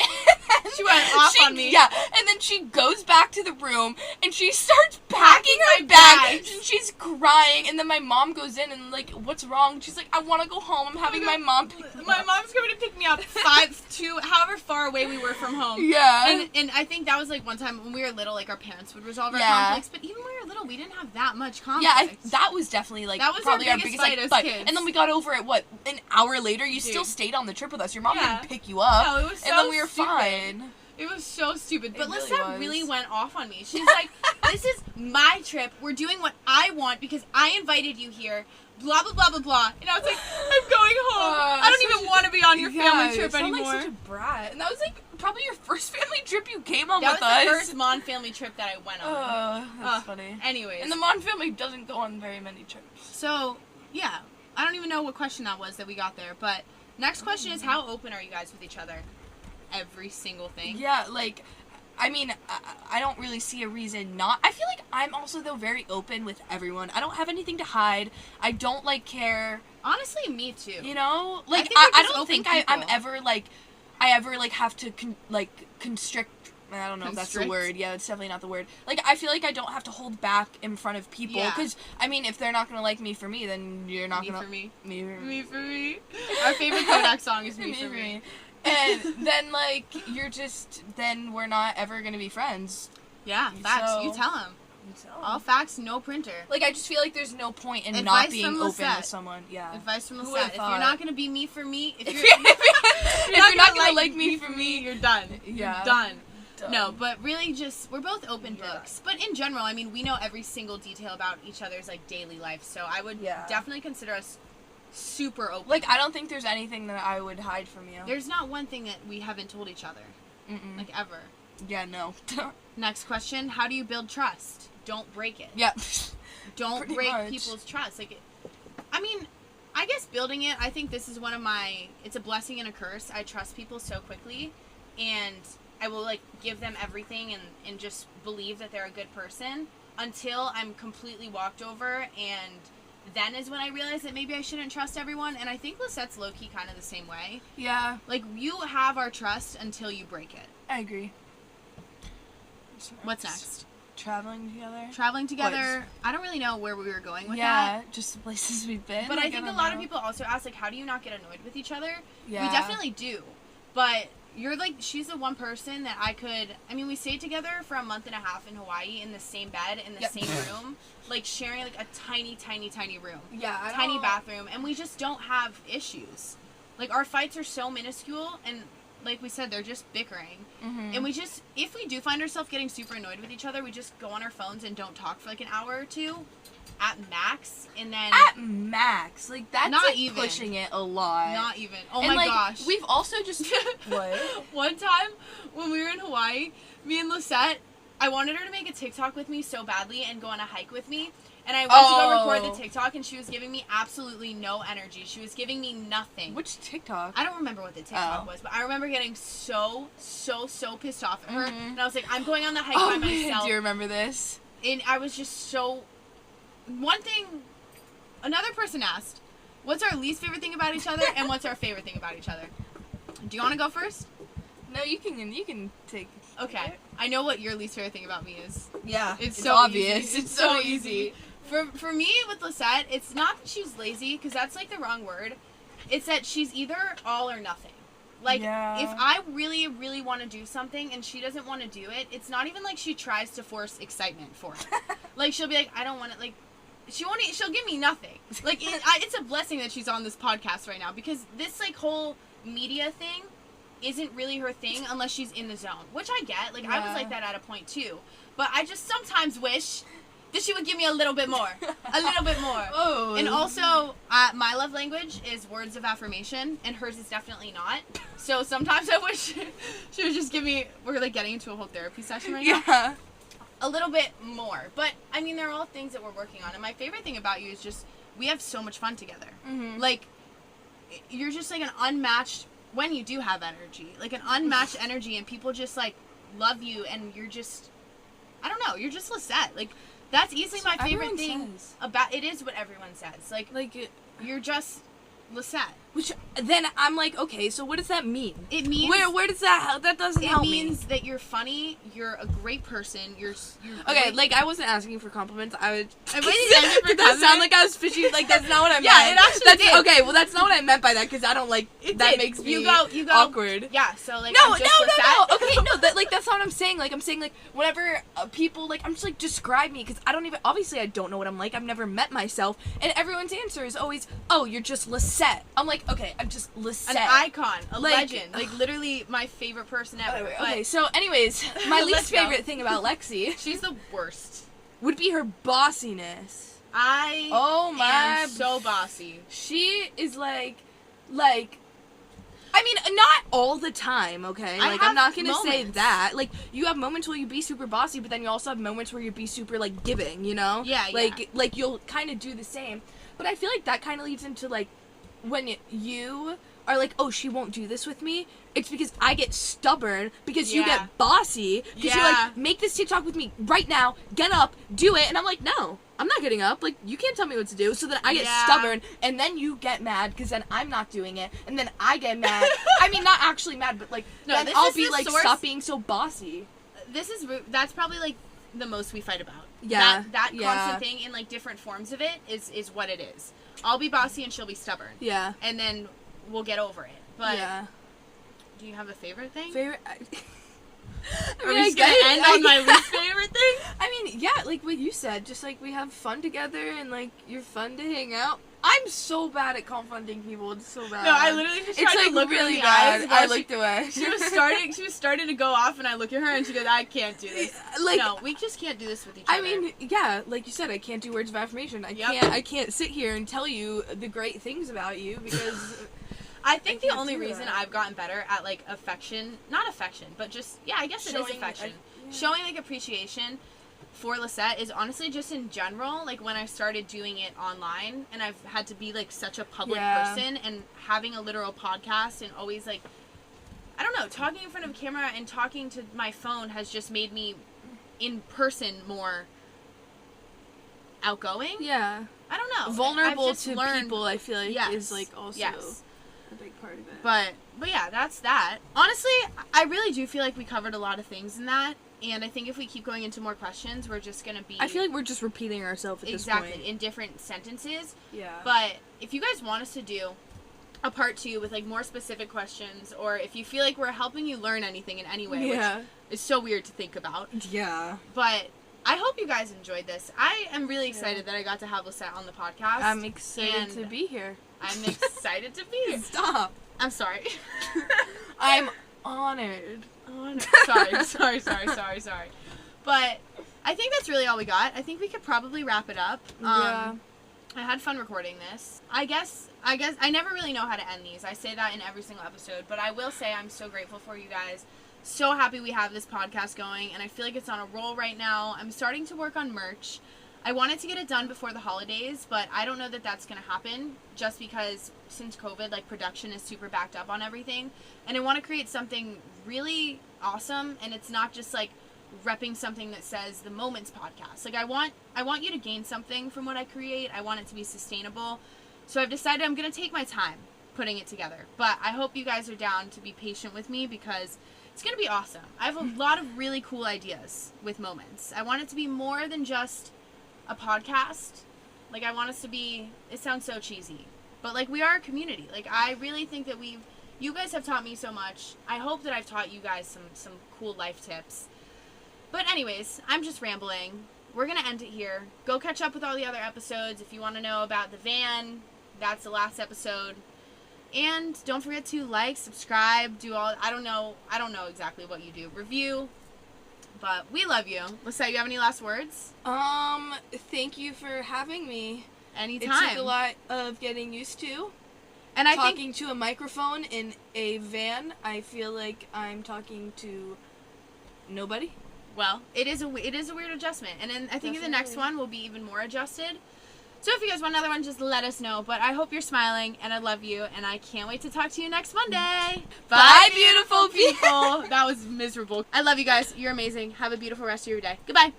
She went off on me. Yeah, and then she goes back to the room, and she starts packing her bags, and she's crying, and then my mom goes in, and, like, what's wrong? She's like, I want to go home. I'm having my mom pick me up. My mom's coming to pick me up however far away we were from home. Yeah. And I think that was, like, one time when we were little, like, our parents would resolve our conflicts, but even when we were little, we didn't have that much conflict. Yeah, that was definitely, like, that was probably our biggest fight as kids. And then we got over it, an hour later? You still stayed on the trip with us. Your mom didn't pick you up. No, it was so and then we were stupid. Fine. It was so stupid. But It Lisette really went off on me. She's like, this is my trip. We're doing what I want because I invited you here. Blah, blah, blah, blah, blah. And I was like, I'm going home. I don't even want to be on your family trip anymore. You sound like such a brat. And that was, like, probably your first family trip you came on with us. That was the first Mon family trip that I went on. That's funny. Anyways. And the Mon family doesn't go on very many trips. So, yeah. I don't even know what question that was that we got there. But next question is, how open are you guys with each other? Every single thing. Yeah, like, I mean, I don't really see a reason not. I feel like I'm also, though, very open with everyone. I don't have anything to hide. I don't, like, care. Honestly, me too. You know? Like, I don't think I'm ever, like, have to, constrict. I don't know if that's the word. Yeah, it's definitely not the word. Like, I feel like I don't have to hold back in front of people. Because, I mean, if they're not going to like me for me, then you're not going to... Me for me. Our favorite Kodak song is Me for Me. And then, like, then we're not ever going to be friends. Yeah, facts. You tell him. All facts, no printer. Like, I just feel like there's no point in not being open with someone. Yeah. Advice from Lisette. If you're not going to be me for me, if you're not going to like me for me, you're done. Yeah. You're done. No, but really we're both open books. But in general, I mean, we know every single detail about each other's, like, daily life. So I would definitely consider us super open. Like, I don't think there's anything that I would hide from you. There's not one thing that we haven't told each other. Mm-mm. Like, ever. Yeah, no. Next question, how do you build trust? Don't break it. Yeah. Don't break people's trust. Like, I mean, I guess building it, I think this is it's a blessing and a curse. I trust people so quickly, and I will, like, give them everything and just believe that they're a good person until I'm completely walked over, and then is when I realize that maybe I shouldn't trust everyone. And I think Lisette's low-key kind of the same way. Yeah. Like, you have our trust until you break it. I agree. What's next? Traveling together. I don't really know where we were going with that. Yeah, just the places we've been. But I think a lot of people also ask, like, how do you not get annoyed with each other? Yeah. We definitely do. But you're, like, she's the one person that we stayed together for a month and a half in Hawaii in the same bed, in the same room, like, sharing, like, a tiny, tiny, tiny room. Yeah. Tiny bathroom. And we just don't have issues. Like, our fights are so minuscule, and like we said, they're just bickering. Mm-hmm. And if we do find ourselves getting super annoyed with each other, we just go on our phones and don't talk for, like, an hour or two. At max, and then... At max. Like, that's, not like, even pushing it a lot. Not even. Oh, and, my like, gosh. We've also just... What? One time, when we were in Hawaii, me and Lisette, I wanted her to make a TikTok with me so badly and go on a hike with me. And I went to go record the TikTok, and she was giving me absolutely no energy. She was giving me nothing. Which TikTok? I don't remember what the TikTok was, but I remember getting so pissed off at her. Mm-hmm. And I was like, I'm going on the hike by myself. Do you remember this? And I was just so... One thing, another person asked, what's our least favorite thing about each other, and what's our favorite thing about each other? Do you want to go first? No, you can take... Okay, I know what your least favorite thing about me is. Yeah, It's it's so obvious. easy. It's so easy. For me with Lisette, it's not that she's lazy, because that's like the wrong word. It's that she's either all or nothing. Like, Yeah. if I really, really want to do something and she doesn't want to do it, it's not even like she tries to force excitement for it. Like, she'll be like, I don't want it. Like, she'll give me nothing. Like, it's a blessing that she's on this podcast right now, because this, like, whole media thing isn't really her thing unless she's in the zone, which I get. Like, I was like that at a point too, but I just sometimes wish that she would give me a little bit more. A little bit more. Oh. And also, my love language is words of affirmation, and hers is definitely not. So sometimes I wish she would just give me, we're like getting into a whole therapy session right now. Yeah. A little bit more. But, I mean, they're all things that we're working on. And my favorite thing about you is just, we have so much fun together. Mm-hmm. Like, you're just like an unmatched, when you do have energy, like an unmatched energy, and people just like love you, and you're just, I don't know, you're just Lisette. Like, that's easily my favorite thing about it. Is what everyone says. Like you're just Lisette. Which then I'm like, okay, so what does that mean? It means where does that help? That doesn't help me. It means that you're funny. You're a great person. You're okay. great. Like, I wasn't asking for compliments. I would. I wasn't Did that sound like I was fishy? Like, that's not what I meant. Yeah, it actually did. Okay, well, that's not what I meant by that, because I don't like that. Makes me you go awkward. Yeah. So like no. Okay, no. That's not what I'm saying. Like, I'm saying, like, whenever people, like, I'm just like, describe me, because I don't even, obviously I don't know what I'm like. I've never met myself, and everyone's answer is always, oh, you're just Lisette. I'm like, okay, I'm just Lisette. An icon, a legend, like literally my favorite person ever. Okay, so anyways, my least favorite thing about Lexi, she's the worst, would be her bossiness. I am so bossy. She is like, I mean, not all the time, okay? Like, I'm not gonna say that. Like, you have moments where you be super bossy, but then you also have moments where you be super, like, giving, you know? Yeah, Like, you'll kind of do the same. But I feel like that kind of leads into, like, when you are like, oh, she won't do this with me, it's because I get stubborn, because you get bossy, because you're like, make this TikTok with me right now, get up, do it, and I'm like, no, I'm not getting up, like, you can't tell me what to do, so then I get stubborn, and then you get mad, because then I'm not doing it, and then I get mad, I mean, not actually mad, but, like, no, then I'll be like, stop being so bossy. That's probably, like, the most we fight about. Yeah. That constant thing in, like, different forms of it is what it is. I'll be bossy and she'll be stubborn. Yeah. And then we'll get over it. But do you have a favorite thing? Are we just gonna end on my least favorite thing? I mean, yeah, like what you said, just like we have fun together and like you're fun to hang out. I'm so bad at confronting people. It's so bad. No, I literally just tried to look really bad. I looked away. She was starting to go off, and I look at her, and she goes, "I can't do this. Like, no, we just can't do this with each other." I mean, yeah, like you said, I can't do words of affirmation. I can't sit here and tell you the great things about you, because I think the only reason I've gotten better at like affection, not affection, but just I guess it is affection, showing like appreciation for Lisette is honestly just in general, like when I started doing it online and I've had to be like such a public person and having a literal podcast and always like, I don't know, talking in front of a camera and talking to my phone has just made me in person more outgoing. Yeah. I don't know. Vulnerable to people, I feel like is like also a big part of it. But yeah, that's that. Honestly, I really do feel like we covered a lot of things in that. And I think if we keep going into more questions, we're just going to be... I feel like we're just repeating ourselves at this point. Exactly, in different sentences. Yeah. But if you guys want us to do a part 2 with, like, more specific questions, or if you feel like we're helping you learn anything in any way, which is so weird to think about. Yeah. But I hope you guys enjoyed this. I am really excited that I got to have Lisette on the podcast. I'm excited to be here. I'm excited to be here. Stop. I'm sorry. I'm honored. Sorry. But I think that's really all we got. I think we could probably wrap it up. I had fun recording this. I guess I never really know how to end these. I say that in every single episode, but I will say I'm so grateful for you guys. So happy we have this podcast going, and I feel like it's on a roll right now. I'm starting to work on merch. I wanted to get it done before the holidays, but I don't know that that's going to happen just because since COVID, like, production is super backed up on everything. And I want to create something really awesome, and it's not just, like, repping something that says the Moments podcast. Like, I want you to gain something from what I create. I want it to be sustainable. So I've decided I'm going to take my time putting it together. But I hope you guys are down to be patient with me because It's going to be awesome. I have a lot of really cool ideas with Moments. I want it to be more than just a podcast. Like, I want us to be, it sounds so cheesy, but like, we are a community. Like, I really think that you guys have taught me so much. I hope that I've taught you guys some cool life tips. But anyways, I'm just rambling. We're going to end it here. Go catch up with all the other episodes. If you want to know about the van, that's the last episode. And don't forget to like, subscribe, do all, I don't know exactly what you do. Review. But we love you. Lisette, you have any last words? Thank you for having me. Anytime. It took a lot of getting used to. And I talking to a microphone in a van, I feel like I'm talking to nobody. Well, it is a weird adjustment. And then I think in the next one we'll be even more adjusted. So if you guys want another one, just let us know. But I hope you're smiling, and I love you, and I can't wait to talk to you next Monday. Bye, beautiful people. That was miserable. I love you guys. You're amazing. Have a beautiful rest of your day. Goodbye.